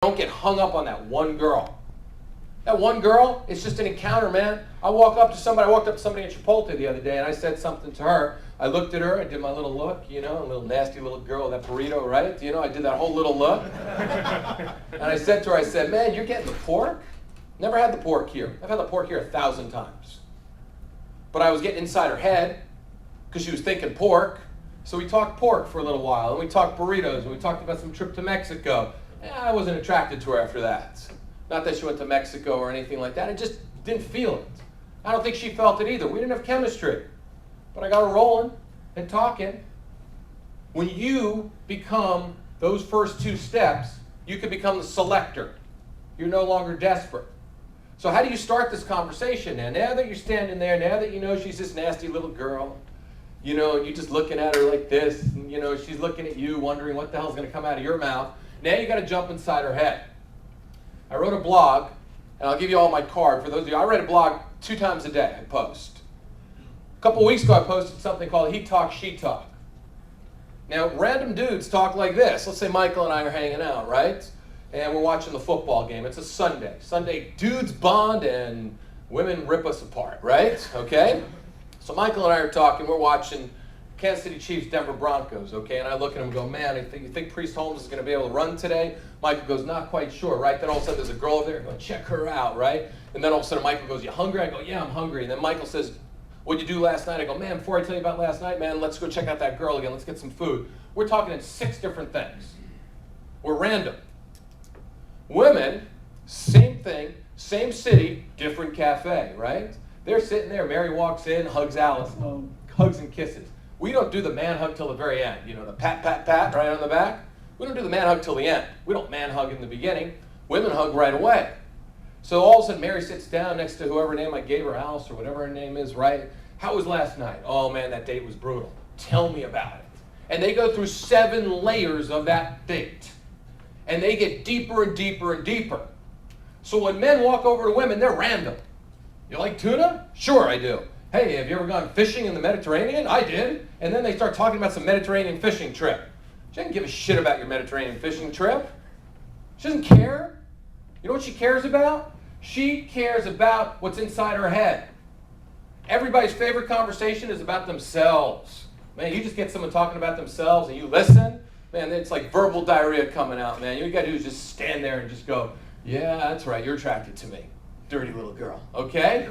Don't get hung up on that one girl. That one girl, it's just an encounter, man. I walked up to somebody in Chipotle the other day, and I said something to her. I looked at her, I did my little look, a little nasty little girl, that burrito, right? I did that whole little look. And I said to her, man, you're getting the pork? Never had the pork here. I've had the pork here 1,000 times. But I was getting inside her head, because she was thinking pork. So we talked pork for a little while, and we talked burritos, and we talked about some trip to Mexico. I wasn't attracted to her after that. Not that she went to Mexico or anything like that. I just didn't feel it. I don't think she felt it either. We didn't have chemistry. But I got her rolling and talking. When you become those first 2 steps, you can become the selector. You're no longer desperate. So how do you start this conversation now? Now that you're standing there, now that you know she's this nasty little girl, and you're just looking at her like this, and she's looking at you wondering what the hell's going to come out of your mouth. Now you got to jump inside her head. I wrote a blog, and I'll give you all my card. For those of you, I write a blog 2 times a day. I post. A couple weeks ago, I posted something called He Talk, She Talk. Now, random dudes talk like this. Let's say Michael and I are hanging out, right? And we're watching the football game. It's a Sunday. Sunday, dudes bond and women rip us apart, right? Okay? So Michael and I are talking. We're watching Kansas City Chiefs, Denver Broncos, okay? And I look at him and go, man, you think Priest Holmes is going to be able to run today? Michael goes, not quite sure, right? Then all of a sudden there's a girl over there. I go, check her out, right? And then all of a sudden Michael goes, you hungry? I go, yeah, I'm hungry. And then Michael says, what'd you do last night? I go, man, before I tell you about last night, man, let's go check out that girl again. Let's get some food. We're talking in 6 different things. We're random. Women, same thing, same city, different cafe, right? They're sitting there. Mary walks in, hugs Alice, hugs and kisses. We don't do the man hug till the very end. The pat, pat, pat right on the back. We don't do the man hug till the end. We don't man hug in the beginning. Women hug right away. So all of a sudden Mary sits down next to whoever name I gave her, Alice or whatever her name is, right? How was last night? Oh man, that date was brutal. Tell me about it. And they go through 7 layers of that date. And they get deeper and deeper and deeper. So when men walk over to women, they're random. You like tuna? Sure I do. Hey, have you ever gone fishing in the Mediterranean? I did. And then they start talking about some Mediterranean fishing trip. She doesn't give a shit about your Mediterranean fishing trip. She doesn't care. You know what she cares about? She cares about what's inside her head. Everybody's favorite conversation is about themselves. Man, you just get someone talking about themselves and you listen, man, it's like verbal diarrhea coming out, man. You got to do is just stand there and just go, yeah, that's right, you're attracted to me. Dirty little girl, okay?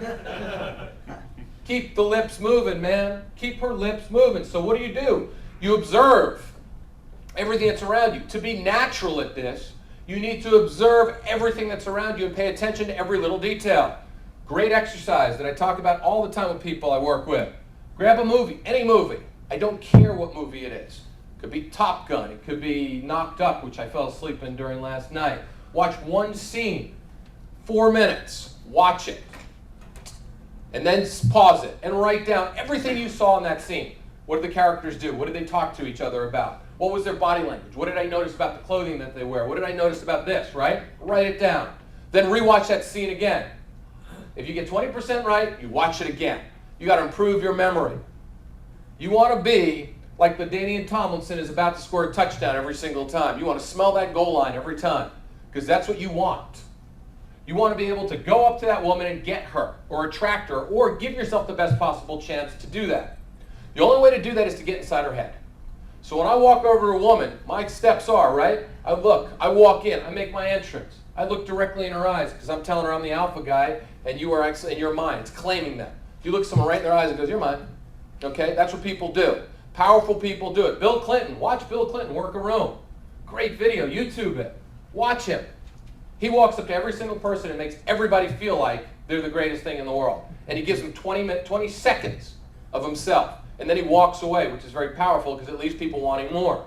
Keep the lips moving, man. Keep her lips moving. So what do? You observe everything that's around you. To be natural at this, you need to observe everything that's around you and pay attention to every little detail. Great exercise that I talk about all the time with people I work with. Grab a movie, any movie. I don't care what movie it is. It could be Top Gun. It could be Knocked Up, which I fell asleep in during last night. Watch one scene, 4 minutes. Watch it. And then pause it and write down everything you saw in that scene. What did the characters do? What did they talk to each other about? What was their body language? What did I notice about the clothing that they wear? What did I notice about this, right? Write it down. Then rewatch that scene again. If you get 20% right, you watch it again. You got to improve your memory. You want to be like the Danian Tomlinson is about to score a touchdown every single time. You want to smell that goal line every time because that's what you want. You want to be able to go up to that woman and get her or attract her or give yourself the best possible chance to do that. The only way to do that is to get inside her head. So when I walk over to a woman, my steps are, right? I look, I walk in, I make my entrance. I look directly in her eyes because I'm telling her I'm the alpha guy and you are actually, and you're mine. It's claiming that. If you look someone right in their eyes and goes, you're mine. Okay, that's what people do. Powerful people do it. Bill Clinton, watch Bill Clinton work a room. Great video, YouTube it. Watch him. He walks up to every single person and makes everybody feel like they're the greatest thing in the world. And he gives them 20 seconds of himself. And then he walks away, which is very powerful because it leaves people wanting more.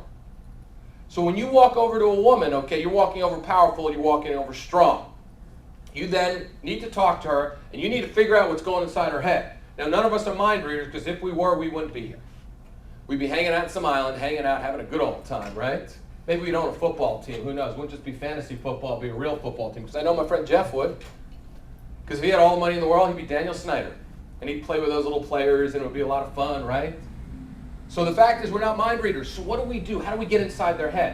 So when you walk over to a woman, okay, you're walking over powerful, you're walking over strong. You then need to talk to her, and you need to figure out what's going inside her head. Now, none of us are mind readers because if we were, we wouldn't be here. We'd be hanging out in some island, hanging out, having a good old time, right? Maybe we'd own a football team. Who knows? It wouldn't just be fantasy football. It'd be a real football team. Because I know my friend Jeff would. Because if he had all the money in the world, he'd be Daniel Snyder. And he'd play with those little players, and it would be a lot of fun, right? So the fact is we're not mind readers. So what do? How do we get inside their head?